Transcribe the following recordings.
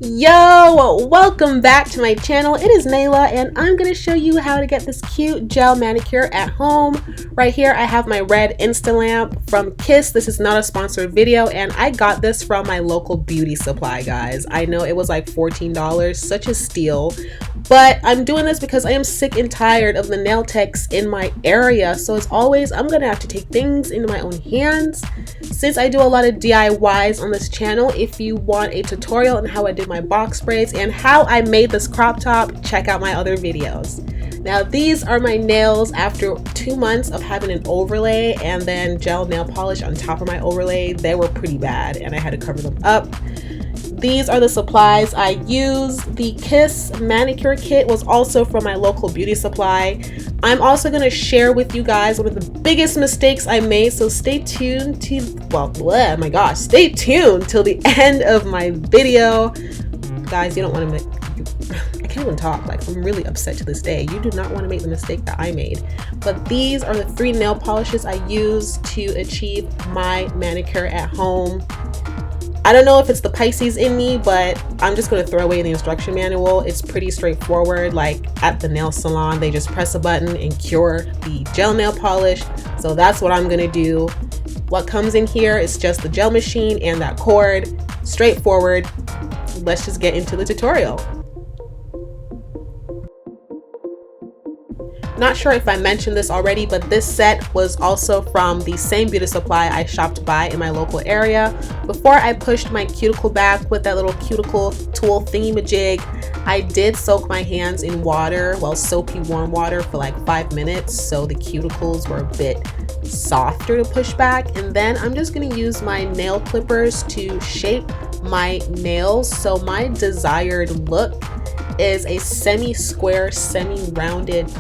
Yo, welcome back to my channel. It is Nailah and I'm going to show you how to get this cute gel manicure at home. Right here I have my red Insta lamp from Kiss. This is not a sponsored video and I got this from my local beauty supply, guys. I know it was like $14, such a steal. But I'm doing this because I am sick and tired of the nail techs in my area. So as always, I'm going to have to take things into my own hands. Since I do a lot of DIYs on this channel, if you want a tutorial on how I did my box braids and how I made this crop top, check out my other videos. Now these are my nails after 2 months of having an overlay and then gel nail polish on top of my overlay. They were pretty bad and I had to cover them up. These are the supplies I use. The Kiss manicure kit was also from my local beauty supply. I'm also going to share with you guys one of the biggest mistakes I made, so stay tuned to, oh my gosh, stay tuned till the end of my video. Guys, you don't want to make, I can't even talk, like I'm really upset to this day. You do not want to make the mistake that I made. But these are the 3 nail polishes I use to achieve my manicure at home. I don't know if it's the Pisces in me, but I'm just going to throw away the instruction manual. It's pretty straightforward. Like at the nail salon, they just press a button and cure the gel nail polish. So that's what I'm going to do. What comes in here is just the gel machine and that cord. Straightforward. Let's just get into the tutorial. Not sure if I mentioned this already, but this set was also from the same beauty supply I shopped by in my local area. Before I pushed my cuticle back with that little cuticle tool thingy-majig, I did soak my hands in water, well, soapy warm water for like 5 minutes, so the cuticles were a bit softer to push back. And then I'm just going to use my nail clippers to shape my nails so my desired look is a semi-square, semi-rounded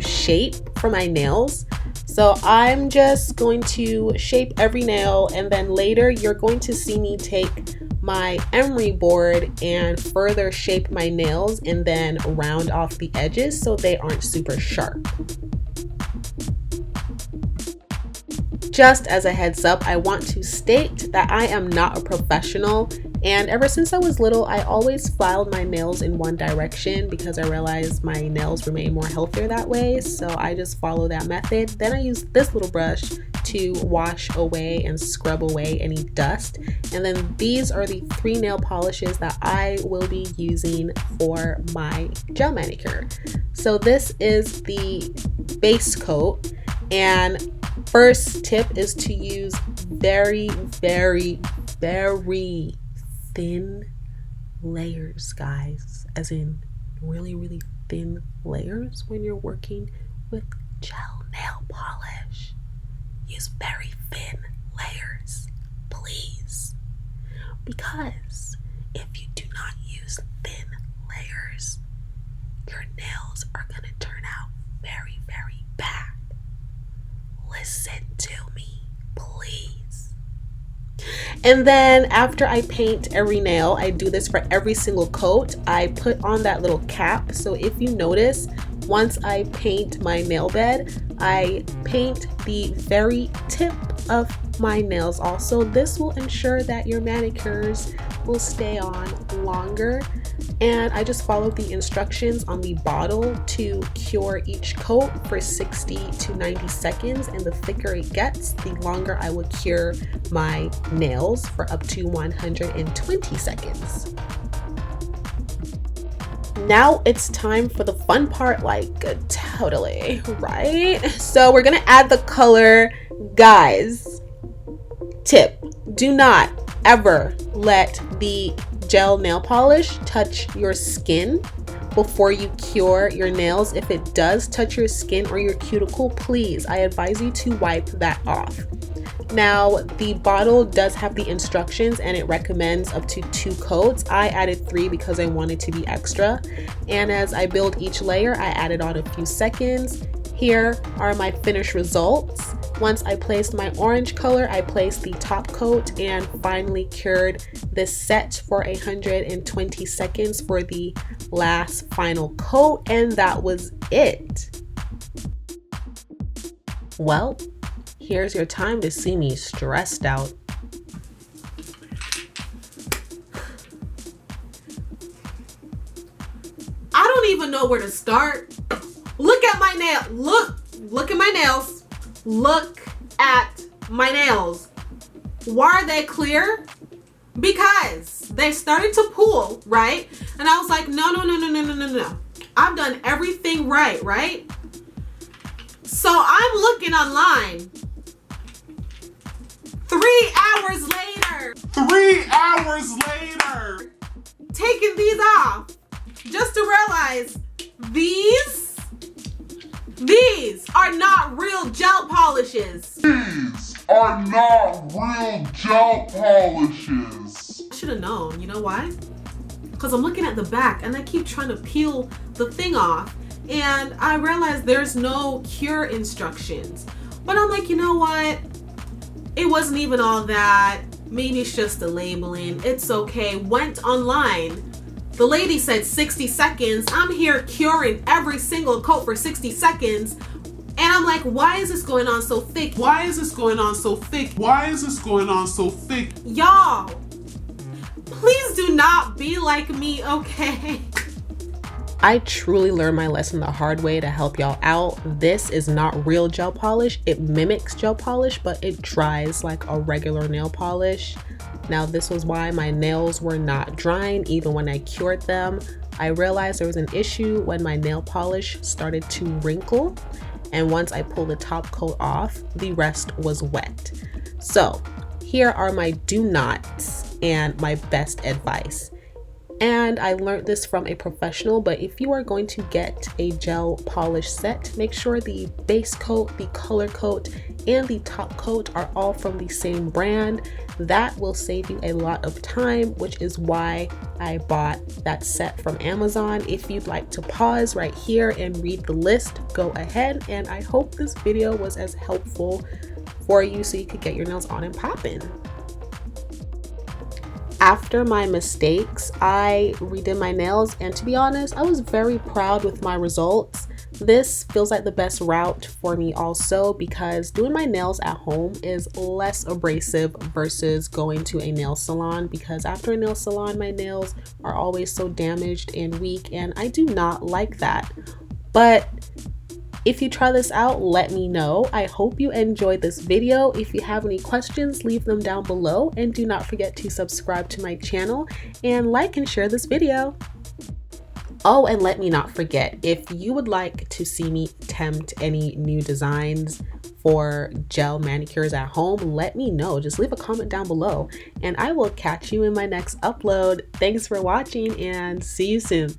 shape for my nails. So I'm just going to shape every nail, and then later you're going to see me take my emery board and further shape my nails and then round off the edges so they aren't super sharp. Just as a heads up, I want to state that I am not a professional, and ever since I was little, I always filed my nails in one direction because I realized my nails remain more healthier that way, so I just follow that method. Then I use this little brush to wash away and scrub away any dust, and then these are the 3 nail polishes that I will be using for my gel manicure. So this is the base coat, and first tip is to use very thin layers, guys, as in really thin layers when you're working with gel nail polish. Use very thin layers, please, because if you do not use thin layers, your nails are gonna turn out very bad. Listen to me, please. And then after I paint every nail, I do this for every single coat, I put on that little cap. So if you notice, once I paint my nail bed, I paint the very tip of my nails also. This will ensure that your manicures will stay on longer. And I just followed the instructions on the bottle to cure each coat for 60 to 90 seconds, and the thicker it gets, the longer I will cure my nails for up to 120 seconds. Now it's time for the fun part, like totally, right? So we're gonna add the color. Guys, tip, do not ever let the gel nail polish touch your skin before you cure your nails. If it does touch your skin or your cuticle, please, I advise you to wipe that off. Now the bottle does have the instructions and it recommends up to 2 coats. I added 3 because I wanted to be extra, and as I build each layer, I added on a few seconds. Here are my finished results. Once I placed my orange color, I placed the top coat and finally cured this set for 120 seconds for the last final coat, and that was it. Well, here's your time to see me stressed out. even know where to start. Look at my nail. Look at my nails. Look at my nails. Why are they clear? Because they started to pool, right? And I was like, no. I've done everything right? So I'm looking online. 3 hours later. 3 hours later. Taking these off. Just to realize these are not real gel polishes. These are not real gel polishes. I should have known. You know why? Because I'm looking at the back and I keep trying to peel the thing off, and I realized there's no cure instructions. But I'm like, you know what? It wasn't even all that. Maybe it's just the labeling. It's okay. Went online. The lady said 60 seconds. I'm here curing every single coat for 60 seconds. And I'm like, why is this going on so thick? Why is this going on so thick? Why is this going on so thick? Y'all, please do not be like me, okay? I truly learned my lesson the hard way to help y'all out. This is not real gel polish. It mimics gel polish, but it dries like a regular nail polish. Now, this was why my nails were not drying even when I cured them. I realized there was an issue when my nail polish started to wrinkle, and once I pulled the top coat off, the rest was wet. So here are my do nots and my best advice. And I learned this from a professional, but if you are going to get a gel polish set, make sure the base coat, the color coat, and the top coat are all from the same brand. That will save you a lot of time, which is why I bought that set from Amazon. If you'd like to pause right here and read the list, go ahead. And I hope this video was as helpful for you so you could get your nails on and popping. After my mistakes, I redid my nails, and to be honest, I was very proud with my results. This feels like the best route for me also, because doing my nails at home is less abrasive versus going to a nail salon, because after a nail salon, my nails are always so damaged and weak, and I do not like that. But if you try this out, let me know. I hope you enjoyed this video. If you have any questions, leave them down below, and do not forget to subscribe to my channel and like and share this video. Oh, and let me not forget, if you would like to see me attempt any new designs for gel manicures at home, let me know. Just leave a comment down below and I will catch you in my next upload. Thanks for watching and see you soon.